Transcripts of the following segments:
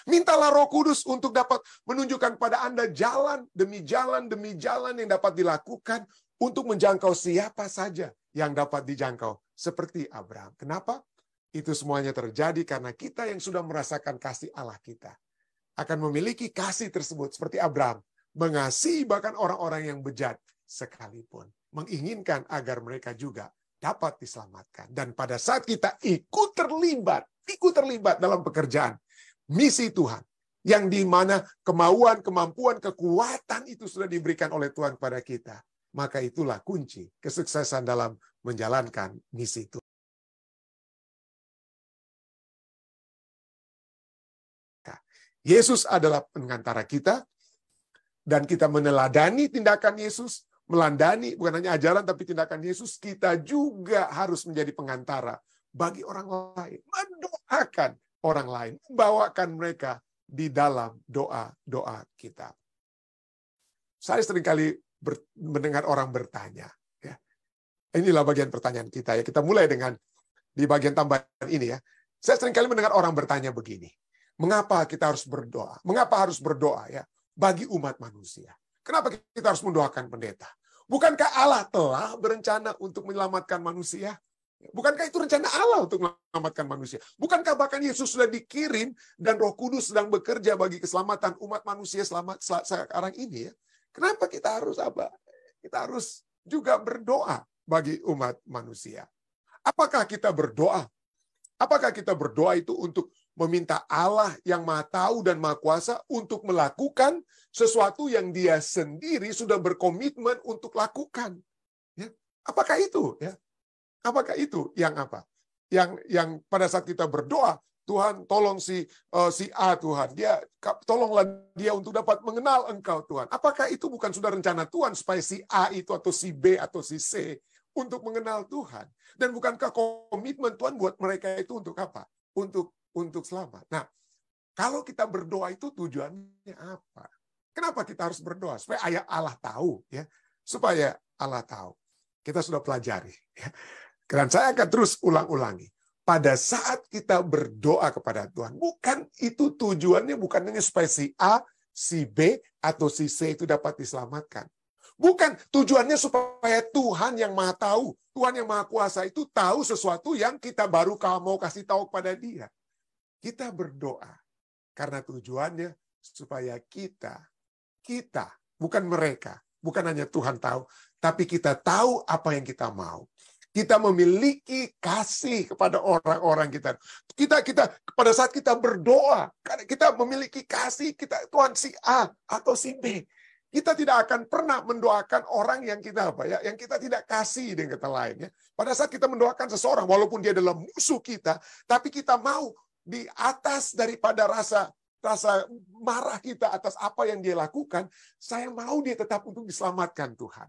Mintalah Roh Kudus untuk dapat menunjukkan pada Anda jalan demi jalan yang dapat dilakukan untuk menjangkau siapa saja yang dapat dijangkau. Seperti Abraham. Kenapa? Itu semuanya terjadi karena kita yang sudah merasakan kasih Allah kita akan memiliki kasih tersebut seperti Abraham. Mengasihi bahkan orang-orang yang bejat sekalipun. Menginginkan agar mereka juga dapat diselamatkan. Dan pada saat kita ikut terlibat dalam pekerjaan misi Tuhan, yang di mana kemauan, kemampuan, kekuatan itu sudah diberikan oleh Tuhan kepada kita, maka itulah kunci kesuksesan dalam menjalankan misi Tuhan. Yesus adalah pengantara kita, dan kita meneladani tindakan Yesus, melandani bukan hanya ajaran tapi tindakan Yesus, kita juga harus menjadi pengantara bagi orang lain, mendoakan orang lain, membawakan mereka di dalam doa-doa kita. Saya seringkali mendengar orang bertanya, ya. Inilah bagian pertanyaan kita ya. Kita mulai dengan di bagian tambahan ini ya. Saya seringkali mendengar orang bertanya begini, mengapa kita harus berdoa? Mengapa harus berdoa ya bagi umat manusia? Kenapa kita harus mendoakan pendeta? Bukankah Allah telah berencana untuk menyelamatkan manusia? Bukankah itu rencana Allah untuk menyelamatkan manusia? Bukankah bahkan Yesus sudah dikirim dan Roh Kudus sedang bekerja bagi keselamatan umat manusia sekarang ini ya? Kenapa kita harus apa? Kita harus juga berdoa bagi umat manusia. Apakah kita berdoa? Apakah kita berdoa itu untuk meminta Allah yang Maha Tahu dan Maha Kuasa untuk melakukan sesuatu yang Dia sendiri sudah berkomitmen untuk lakukan? Ya? Apakah itu? Ya? Apakah itu yang apa? Yang pada saat kita berdoa, Tuhan tolong si A Tuhan, tolonglah dia untuk dapat mengenal Engkau Tuhan. Apakah itu bukan sudah rencana Tuhan supaya si A itu atau si B atau si C untuk mengenal Tuhan? Dan bukankah komitmen Tuhan buat mereka itu untuk apa? Untuk selamat. Nah, kalau kita berdoa itu tujuannya apa? Kenapa kita harus berdoa? Supaya Allah tahu, ya. Supaya Allah tahu. Kita sudah pelajari, ya. Dan saya akan terus ulang-ulangi. Pada saat kita berdoa kepada Tuhan, bukan itu tujuannya bukan hanya supaya si A, si B, atau si C itu dapat diselamatkan. Bukan tujuannya supaya Tuhan yang Maha Tahu, Tuhan yang Maha Kuasa itu tahu sesuatu yang kita baru mau kasih tahu kepada Dia. Kita berdoa karena tujuannya supaya kita, bukan mereka, bukan hanya Tuhan tahu, tapi kita tahu apa yang kita mau. Kita memiliki kasih kepada orang-orang kita. Kita pada saat kita berdoa, karena kita memiliki kasih, Tuhan si A atau si B. Kita tidak akan pernah mendoakan orang yang kita yang kita tidak kasih dengan kata lainnya. Pada saat kita mendoakan seseorang, walaupun dia adalah musuh kita, tapi kita mau di atas daripada rasa marah kita atas apa yang dia lakukan, saya mau dia tetap untuk diselamatkan Tuhan.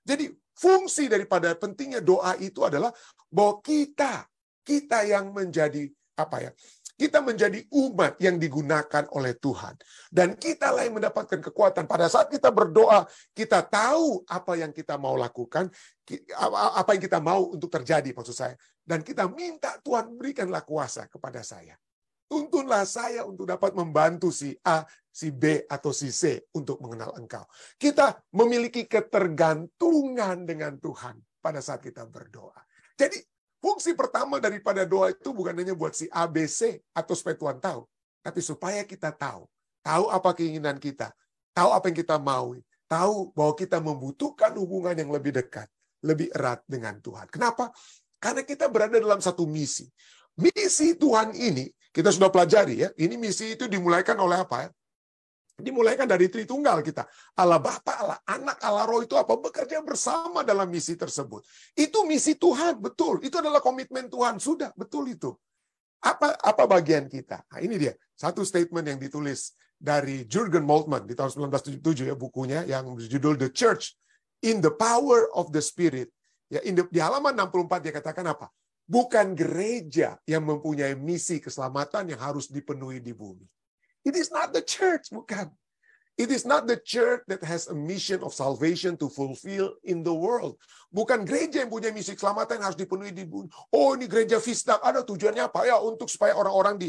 Jadi fungsi daripada pentingnya doa itu adalah bahwa kita yang menjadi kita menjadi umat yang digunakan oleh Tuhan. Dan kitalah yang mendapatkan kekuatan. Pada saat kita berdoa, kita tahu apa yang kita mau lakukan, apa yang kita mau untuk terjadi maksud saya. Dan kita minta Tuhan berikanlah kuasa kepada saya. Tuntunlah saya untuk dapat membantu si A, si B, atau si C untuk mengenal Engkau. Kita memiliki ketergantungan dengan Tuhan pada saat kita berdoa. Jadi fungsi pertama daripada doa itu bukan hanya buat si A, B, C, atau supaya Tuhan tahu. Tapi supaya kita tahu apa keinginan kita, tahu apa yang kita mau, tahu bahwa kita membutuhkan hubungan yang lebih dekat, lebih erat dengan Tuhan. Kenapa? Karena kita berada dalam satu misi. Misi Tuhan ini, kita sudah pelajari ya, ini misi itu dimulaikan oleh apa ya? Dimulaikan dari Tritunggal kita. Allah Bapa, Allah Anak, Allah Roh itu apa? Bekerja bersama dalam misi tersebut. Itu misi Tuhan, betul. Itu adalah komitmen Tuhan, sudah, betul itu. Apa bagian kita? Nah, ini dia, satu statement yang ditulis dari Jürgen Moltmann di tahun 1977 ya, bukunya yang berjudul The Church in the Power of the Spirit. Ya, di halaman 64 dia katakan apa? Bukan gereja yang mempunyai misi keselamatan yang harus dipenuhi di bumi. It is not the church, bukan. It is not the church that has a mission of salvation to fulfill in the world. Bukan gereja yang punya misi keselamatan yang harus dipenuhi di bumi. Oh, ini gereja Visdak, ada tujuannya apa? Ya, untuk supaya orang-orang di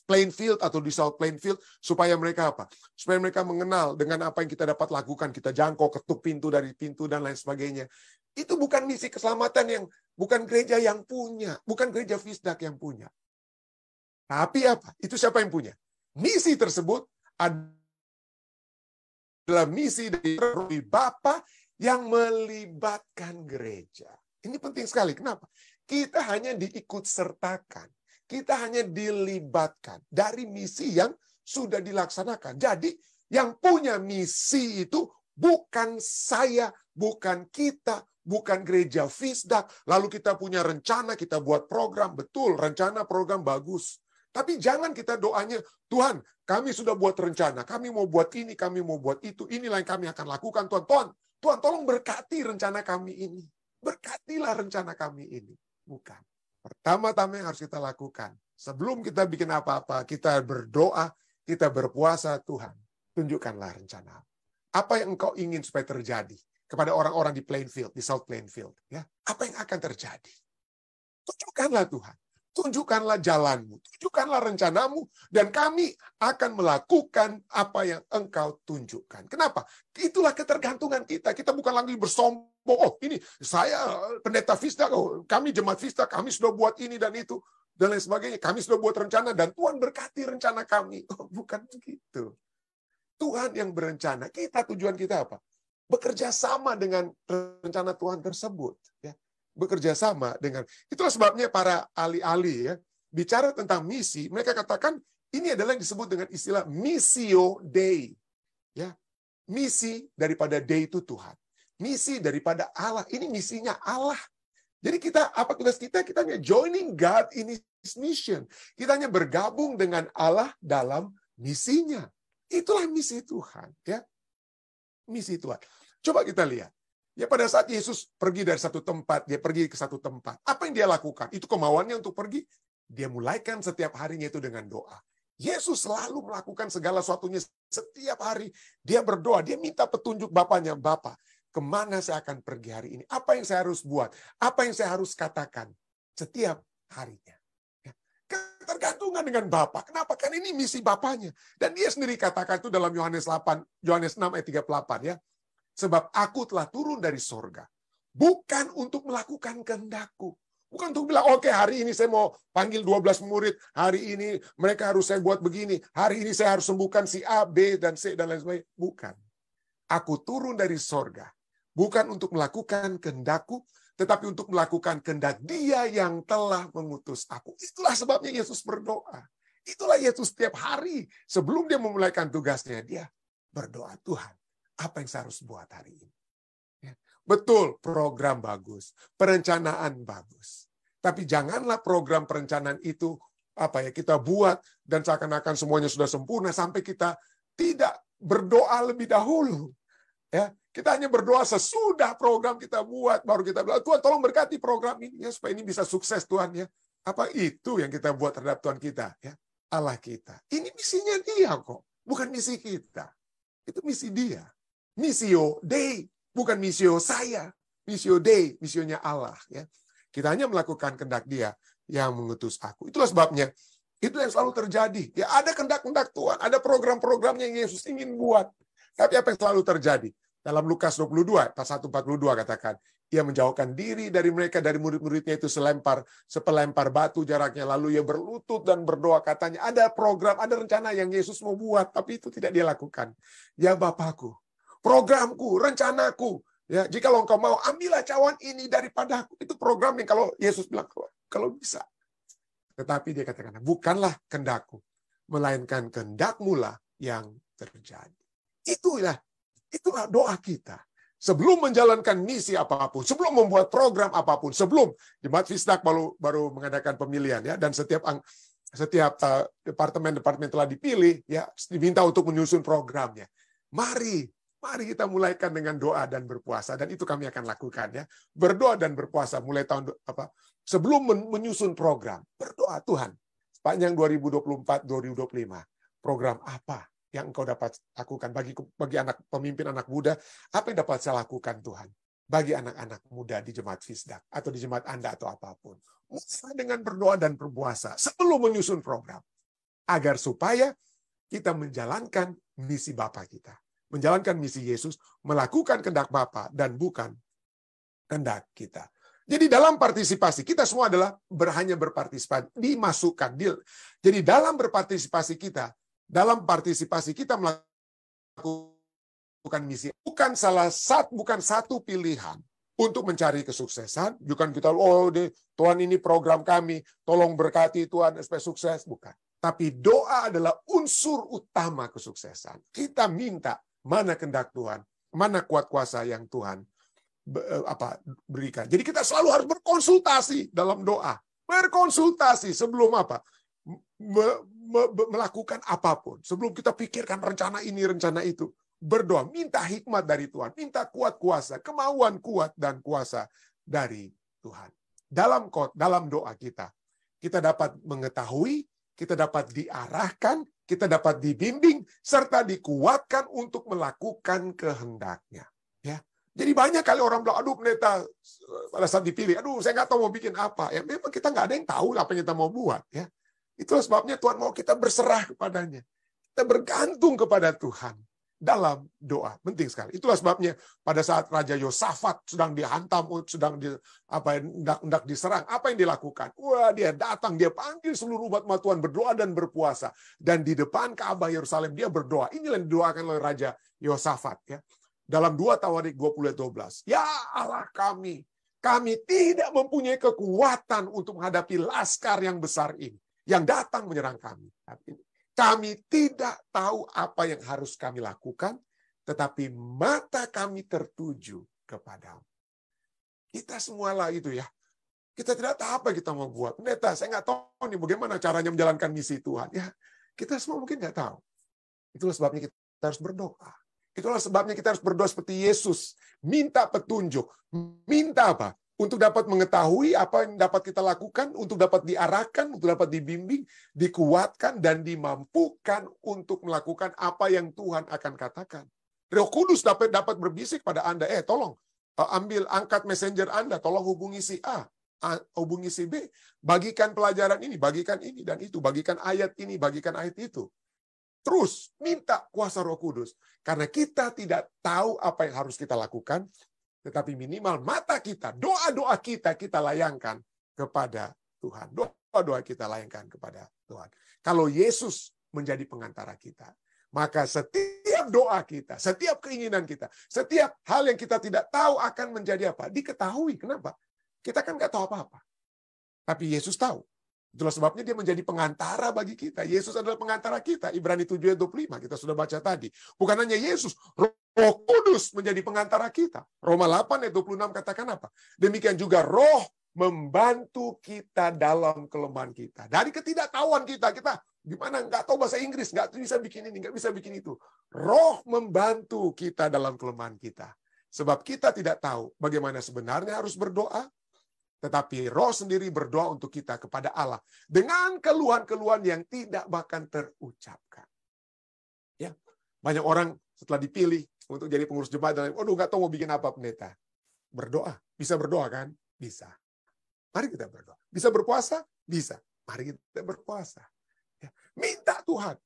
Plainfield atau di South Plainfield, supaya mereka apa? Supaya mereka mengenal dengan apa yang kita dapat lakukan. Kita jangkau, ketuk pintu dari pintu, dan lain sebagainya. Itu bukan misi keselamatan yang, bukan gereja yang punya. Bukan gereja Visdak yang punya. Tapi apa? Itu siapa yang punya? Misi tersebut adalah misi dari Bapa yang melibatkan gereja. Ini penting sekali. Kenapa? Kita hanya diikut sertakan. Kita hanya dilibatkan dari misi yang sudah dilaksanakan. Jadi yang punya misi itu bukan saya, bukan kita, bukan gereja Visdak. Lalu kita punya rencana, kita buat program. Betul, rencana program bagus. Tapi jangan kita doanya, Tuhan, kami sudah buat rencana, kami mau buat ini, kami mau buat itu, inilah yang kami akan lakukan, Tuhan, tolong berkati rencana kami ini. Berkatilah rencana kami ini. Bukan. Pertama-tama yang harus kita lakukan, sebelum kita bikin apa-apa, kita berdoa, kita berpuasa, Tuhan, tunjukkanlah rencana. Apa yang Engkau ingin supaya terjadi kepada orang-orang di Plainfield, di South Plainfield. Ya, apa yang akan terjadi? Tunjukkanlah Tuhan. Tunjukkanlah jalanmu, tunjukkanlah rencanamu, dan kami akan melakukan apa yang Engkau tunjukkan. Kenapa? Itulah ketergantungan kita. Kita bukan lagi bersombong, oh ini saya pendeta Visdak, oh, kami jemaat Visdak, kami sudah buat ini dan itu, dan lain sebagainya. Kami sudah buat rencana, dan Tuhan berkati rencana kami. Oh, bukan begitu. Tuhan yang berencana. Tujuan kita apa? Bekerja sama dengan rencana Tuhan tersebut. Ya. Bekerja sama dengan, itulah sebabnya para ahli-ahli ya bicara tentang misi, mereka katakan ini adalah yang disebut dengan istilah missio Dei, ya, misi daripada Dei itu Tuhan, misi daripada Allah, ini misinya Allah. Jadi kita, apa tugas kita? Kita hanya joining God in His mission, kita hanya bergabung dengan Allah dalam misinya. Itulah misi Tuhan, ya, misi Tuhan. Coba kita lihat. Ya, pada saat Yesus pergi dari satu tempat, dia pergi ke satu tempat. Apa yang dia lakukan? Itu kemauannya untuk pergi. Dia mulaikan setiap harinya itu dengan doa. Yesus selalu melakukan segala sesuatunya setiap hari. Dia berdoa, dia minta petunjuk Bapaknya. Bapa, kemana saya akan pergi hari ini? Apa yang saya harus buat? Apa yang saya harus katakan? Setiap harinya. Ya. Ketergantungan dengan Bapa. Kenapa? Kan ini misi Bapaknya. Dan dia sendiri katakan itu dalam Yohanes 6 ayat 38 ya. Sebab aku telah turun dari sorga. Bukan untuk melakukan kehendakku. Bukan untuk bilang, oke, hari ini saya mau panggil 12 murid. Hari ini mereka harus saya buat begini. Hari ini saya harus sembuhkan si A, B, dan C, dan lain sebagainya. Bukan. Aku turun dari sorga. Bukan untuk melakukan kehendakku, tetapi untuk melakukan kehendak Dia yang telah mengutus aku. Itulah sebabnya Yesus berdoa. Itulah Yesus setiap hari. Sebelum dia memulaikan tugasnya, dia berdoa, Tuhan, apa yang saya harus buat hari ini? Ya. Betul, program bagus, perencanaan bagus. Tapi janganlah program perencanaan itu kita buat dan seakan-akan semuanya sudah sempurna sampai kita tidak berdoa lebih dahulu. Ya, kita hanya berdoa sesudah program kita buat, baru kita bilang, Tuhan tolong berkati program ini ya supaya ini bisa sukses Tuhan ya. Apa itu yang kita buat terhadap Tuhan kita ya? Allah kita. Ini misinya Dia kok, bukan misi kita. Itu misi Dia. Missio Dei, bukan missio saya. Missio Dei, misionya Allah. Ya. Kita hanya melakukan kehendak Dia yang mengutus aku. Itulah sebabnya, itu yang selalu terjadi. Ya, ada kehendak-kehendak Tuhan, ada program-programnya yang Yesus ingin buat. Tapi apa yang selalu terjadi? Dalam Lukas 22, pasal 142 katakan, Ia menjauhkan diri dari mereka, dari murid-muridnya itu sepelempar batu jaraknya. Lalu Ia berlutut dan berdoa, katanya, ada program, ada rencana yang Yesus mau buat, tapi itu tidak Dia lakukan. Ya Bapakku, programku, rencanaku. Ya, jika engkau mau, ambillah cawan ini daripadaku. Itu program yang kalau Yesus bilang, kalau bisa. Tetapi Dia katakan, bukanlah kehendakku, melainkan kehendakmu lah yang terjadi. Itulah doa kita. Sebelum menjalankan misi apapun, sebelum membuat program apapun, sebelum Jemaat Visdak baru mengadakan pemilihan ya, dan setiap departemen telah dipilih ya, diminta untuk menyusun programnya. Mari kita mulaikan dengan doa dan berpuasa, dan itu kami akan lakukan ya. Berdoa dan berpuasa mulai sebelum menyusun program. Berdoa, Tuhan, sepanjang 2024-2025, program apa yang engkau dapat lakukan? Bagi pemimpin anak muda, apa yang dapat saya lakukan Tuhan? Bagi anak-anak muda di jemaat Fisdak, atau di jemaat Anda, atau apapun. Mulai dengan berdoa dan berpuasa sebelum menyusun program. Agar supaya kita menjalankan misi Bapa kita. Menjalankan misi Yesus, melakukan kehendak Bapa dan bukan kehendak kita. Jadi dalam partisipasi, kita semua adalah hanya berpartisipasi, dimasukkan. Jadi dalam partisipasi kita melakukan misi. Bukan satu pilihan untuk mencari kesuksesan. Bukan kita, Tuhan ini program kami, tolong berkati Tuhan supaya sukses. Bukan. Tapi doa adalah unsur utama kesuksesan. Kita minta mana kehendak Tuhan, mana kuat kuasa yang Tuhan berikan. Jadi kita selalu harus berkonsultasi dalam doa. Berkonsultasi sebelum melakukan apapun. Sebelum kita pikirkan rencana ini, rencana itu. Berdoa, minta hikmat dari Tuhan. Minta kuat kuasa, kemauan kuat dan kuasa dari Tuhan. Dalam doa kita dapat mengetahui, kita dapat diarahkan, kita dapat dibimbing, serta dikuatkan untuk melakukan kehendaknya. Ya. Jadi banyak kali orang bilang, aduh pendeta, pada saat dipilih, aduh saya nggak tahu mau bikin apa. Ya memang kita nggak ada yang tahu apa yang kita mau buat. Ya. Itulah sebabnya Tuhan mau kita berserah kepadanya. Kita bergantung kepada Tuhan dalam doa. Penting sekali. Itulah sebabnya pada saat Raja Yosafat sedang dihantam, hendak diserang, apa yang dilakukan? Wah, dia datang, dia panggil seluruh umat Tuhan berdoa dan berpuasa. Dan di depan Ka'bah Yerusalem dia berdoa. Inilah yang didoakan oleh Raja Yosafat. Ya. Dalam 2 Tawarik 20-12. Ya Allah kami tidak mempunyai kekuatan untuk menghadapi laskar yang besar ini, yang datang menyerang kami. Kami tidak tahu apa yang harus kami lakukan, tetapi mata kami tertuju kepadamu. Kita semualah itu ya. Kita tidak tahu apa kita mau buat. Pendeta, saya nggak tahu nih bagaimana caranya menjalankan misi Tuhan. Ya, kita semua mungkin nggak tahu. Itulah sebabnya kita harus berdoa. Itulah sebabnya kita harus berdoa seperti Yesus. Minta petunjuk. Minta apa? Untuk dapat mengetahui apa yang dapat kita lakukan, untuk dapat diarahkan, untuk dapat dibimbing, dikuatkan, dan dimampukan untuk melakukan apa yang Tuhan akan katakan. Roh Kudus dapat berbisik pada Anda, tolong, angkat messenger Anda, tolong hubungi si A, hubungi si B, bagikan pelajaran ini, bagikan ini dan itu, bagikan ayat ini, bagikan ayat itu. Terus minta kuasa Roh Kudus. Karena kita tidak tahu apa yang harus kita lakukan, tetapi minimal mata kita, doa-doa kita layangkan kepada Tuhan. Doa-doa kita layangkan kepada Tuhan. Kalau Yesus menjadi pengantara kita, maka setiap doa kita, setiap keinginan kita, setiap hal yang kita tidak tahu akan menjadi apa? Diketahui. Kenapa? Kita kan nggak tahu apa-apa. Tapi Yesus tahu. Itulah sebabnya dia menjadi pengantara bagi kita. Yesus adalah pengantara kita. Ibrani 7:25 kita sudah baca tadi. Bukan hanya Yesus, Roh Kudus menjadi pengantara kita. Roma 8:26 katakan apa? Demikian juga Roh membantu kita dalam kelemahan kita. Dari ketidaktahuan kita gimana nggak tahu bahasa Inggris, nggak bisa bikin ini, nggak bisa bikin itu. Roh membantu kita dalam kelemahan kita. Sebab kita tidak tahu bagaimana sebenarnya harus berdoa. Tetapi Roh sendiri berdoa untuk kita kepada Allah dengan keluhan-keluhan yang tidak bahkan terucapkan. Ya, banyak orang setelah dipilih untuk jadi pengurus jemaat, nggak tahu mau bikin apa pendeta. Berdoa, bisa berdoa kan? Bisa. Mari kita berdoa. Bisa berpuasa? Bisa. Mari kita berpuasa. Ya. Minta Tuhan.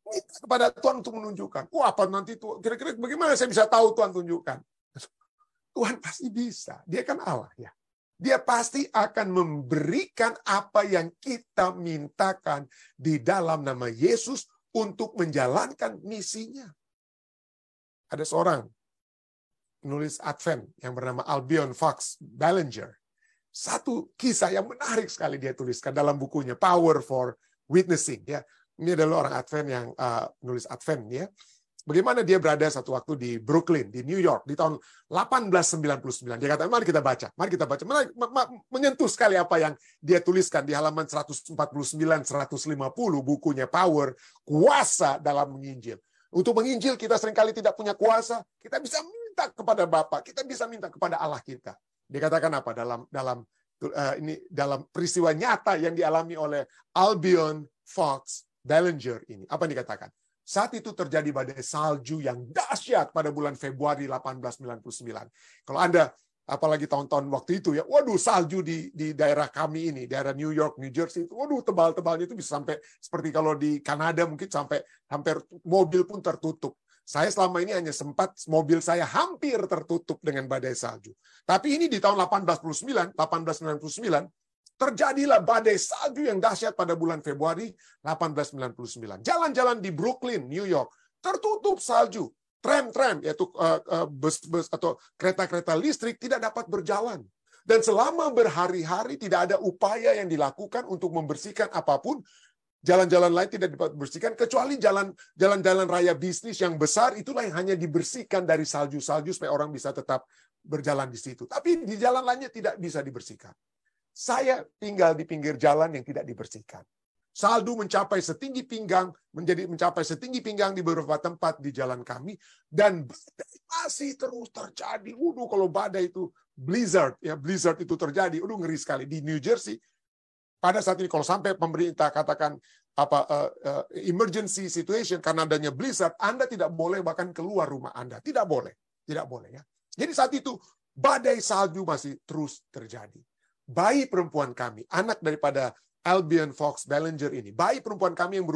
Minta kepada Tuhan untuk menunjukkan. Apa nanti Tuhan? Kira-kira bagaimana saya bisa tahu Tuhan tunjukkan? Tuhan pasti bisa. Dia kan Allah ya. Dia pasti akan memberikan apa yang kita mintakan di dalam nama Yesus untuk menjalankan misinya. Ada seorang penulis Advent yang bernama Albion Fox Ballinger. Satu kisah yang menarik sekali dia tuliskan dalam bukunya Power for Witnessing. Ya, ini adalah orang Advent yang menulis Advent ya. Bagaimana dia berada satu waktu di Brooklyn, di New York, di tahun 1899. Dia kata, mari kita baca. Menyentuh sekali apa yang dia tuliskan di halaman 149-150 bukunya Power, Kuasa dalam Menginjil. Untuk menginjil kita seringkali tidak punya kuasa, kita bisa minta kepada Bapa, kita bisa minta kepada Allah kita. Dikatakan apa dalam peristiwa nyata yang dialami oleh Albion Fox Ballinger ini? Apa yang dikatakan? Saat itu terjadi badai salju yang dahsyat pada bulan Februari 1899. Kalau Anda apalagi tahun-tahun waktu itu ya, waduh salju di daerah kami ini, daerah New York, New Jersey itu, waduh tebal-tebalnya itu bisa sampai seperti kalau di Kanada mungkin sampai hampir mobil pun tertutup. Saya selama ini hanya sempat mobil saya hampir tertutup dengan badai salju. Tapi ini di tahun 1899, terjadilah badai salju yang dahsyat pada bulan Februari 1899. Jalan-jalan di Brooklyn, New York, tertutup salju. Tram-tram, yaitu bus-bus atau kereta-kereta listrik tidak dapat berjalan. Dan selama berhari-hari tidak ada upaya yang dilakukan untuk membersihkan apapun. Jalan-jalan lain tidak dapat dibersihkan, kecuali jalan-jalan raya bisnis yang besar, itulah yang hanya dibersihkan dari salju-salju supaya orang bisa tetap berjalan di situ. Tapi di jalan lainnya tidak bisa dibersihkan. Saya tinggal di pinggir jalan yang tidak dibersihkan. Salju mencapai setinggi pinggang, mencapai setinggi pinggang di beberapa tempat di jalan kami, dan badai masih terus terjadi. Kalau badai itu blizzard itu terjadi, ngeri sekali di New Jersey. Pada saat ini kalau sampai pemerintah katakan emergency situation karena adanya blizzard, Anda tidak boleh bahkan keluar rumah Anda, tidak boleh ya. Jadi saat itu badai salju masih terus terjadi. Bayi perempuan kami, anak daripada Albion Fox Ballinger ini, bayi perempuan kami yang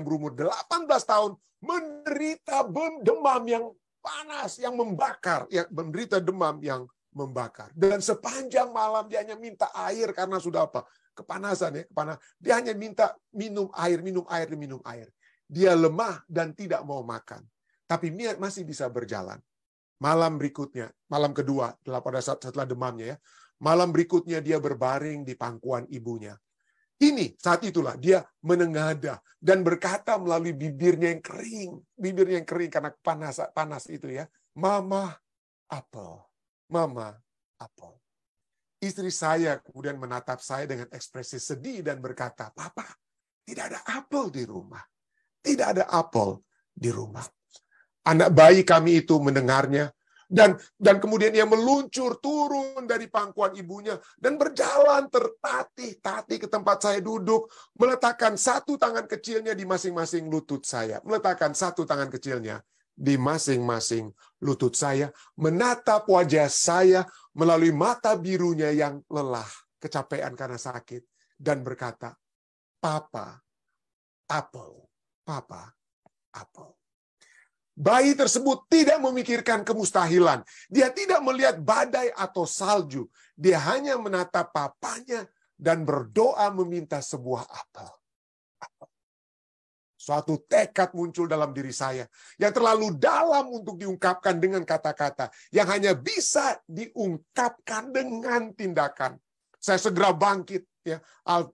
berumur 18 tahun, menderita demam yang panas, yang membakar, menderita demam yang membakar. Dan sepanjang malam dia hanya minta air karena sudah kepanasan ya, Dia hanya minta minum air. Dia lemah dan tidak mau makan. Tapi dia masih bisa berjalan. Malam berikutnya, malam kedua, pada saat setelah demamnya ya, malam berikutnya dia berbaring di pangkuan ibunya. Ini saat itulah dia menengadah dan berkata melalui bibirnya yang kering karena panas itu ya, Mama apel. Istri saya kemudian menatap saya dengan ekspresi sedih dan berkata, Papa, tidak ada apel di rumah. Tidak ada apel di rumah. Anak bayi kami itu mendengarnya, dan kemudian ia meluncur turun dari pangkuan ibunya dan berjalan tertatih-tatih ke tempat saya duduk, meletakkan satu tangan kecilnya di masing-masing lutut saya. Menatap wajah saya melalui mata birunya yang lelah, kecapean karena sakit, dan berkata, Papa, apel. Bayi tersebut tidak memikirkan kemustahilan. Dia tidak melihat badai atau salju. Dia hanya menatap papanya dan berdoa meminta sebuah apel. Suatu tekad muncul dalam diri saya yang terlalu dalam untuk diungkapkan dengan kata-kata, yang hanya bisa diungkapkan dengan tindakan. Saya segera bangkit. Ya,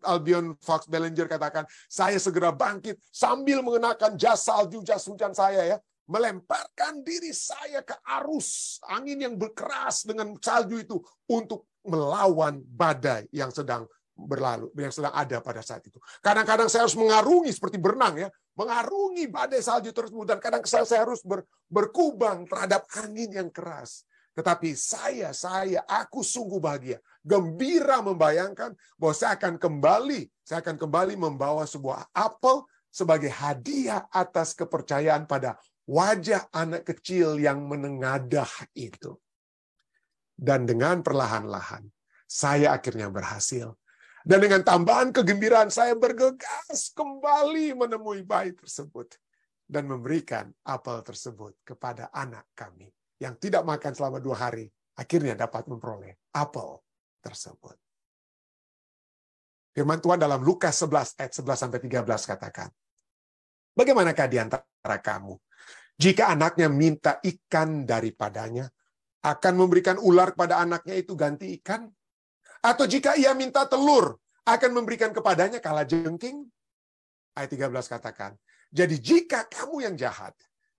Albion Fox Ballinger katakan, saya segera bangkit sambil mengenakan jas salju, jas hujan saya ya. Melemparkan diri saya ke arus angin yang berkeras dengan salju itu untuk melawan badai yang sedang berlalu, yang sedang ada pada saat itu. Kadang-kadang saya harus mengarungi seperti berenang ya, mengarungi badai salju tersebut, dan kadang saya harus berkubang terhadap angin yang keras. Tetapi aku sungguh bahagia, gembira membayangkan bahwa saya akan kembali membawa sebuah apel sebagai hadiah atas kepercayaan pada wajah anak kecil yang menengadah itu. Dan dengan perlahan-lahan, saya akhirnya berhasil. Dan dengan tambahan kegembiraan, saya bergegas kembali menemui bayi tersebut. Dan memberikan apel tersebut kepada anak kami. Yang tidak makan selama 2 hari, akhirnya dapat memperoleh apel tersebut. Firman Tuhan dalam Lukas 11, ayat 11-13 katakan, bagaimanakah di antara kamu, jika anaknya minta ikan daripadanya, akan memberikan ular kepada anaknya itu ganti ikan? Atau jika ia minta telur, akan memberikan kepadanya kalajengking? Ayat 13 katakan, jadi jika kamu yang jahat,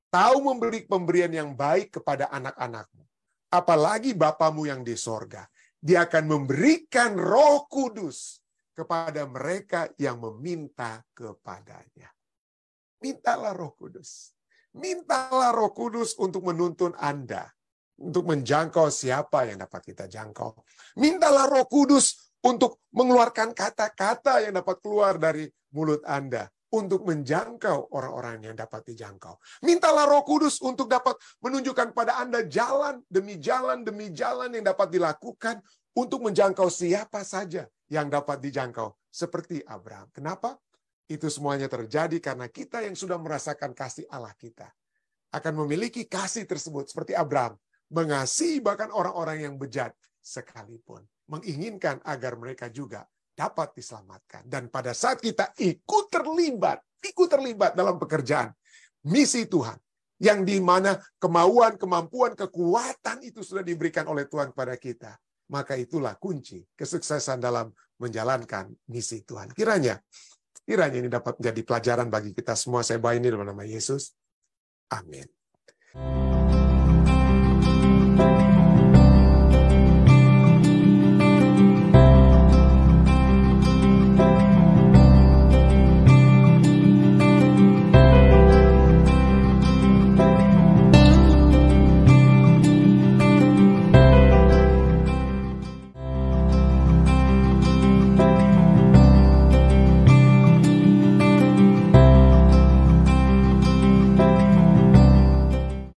tahu memberi pemberian yang baik kepada anak-anakmu, apalagi Bapamu yang di sorga, dia akan memberikan Roh Kudus kepada mereka yang meminta kepadanya. Mintalah Roh Kudus. Mintalah Roh Kudus untuk menuntun Anda, untuk menjangkau siapa yang dapat kita jangkau. Mintalah Roh Kudus untuk mengeluarkan kata-kata yang dapat keluar dari mulut Anda. untuk menjangkau orang-orang yang dapat dijangkau. Mintalah Roh Kudus untuk dapat menunjukkan pada Anda jalan demi jalan yang dapat dilakukan untuk menjangkau siapa saja yang dapat dijangkau seperti Abraham. Kenapa? Itu semuanya terjadi karena kita yang sudah merasakan kasih Allah kita akan memiliki kasih tersebut seperti Abraham, mengasihi bahkan orang-orang yang bejat sekalipun, menginginkan agar mereka juga dapat diselamatkan. Dan pada saat kita ikut terlibat dalam pekerjaan misi Tuhan, yang di mana kemauan, kemampuan, kekuatan itu sudah diberikan oleh Tuhan kepada kita, maka itulah kunci kesuksesan dalam menjalankan misi Tuhan. Kiranya ini dapat menjadi pelajaran bagi kita semua. Saya bawa ini dalam nama Yesus. Amin.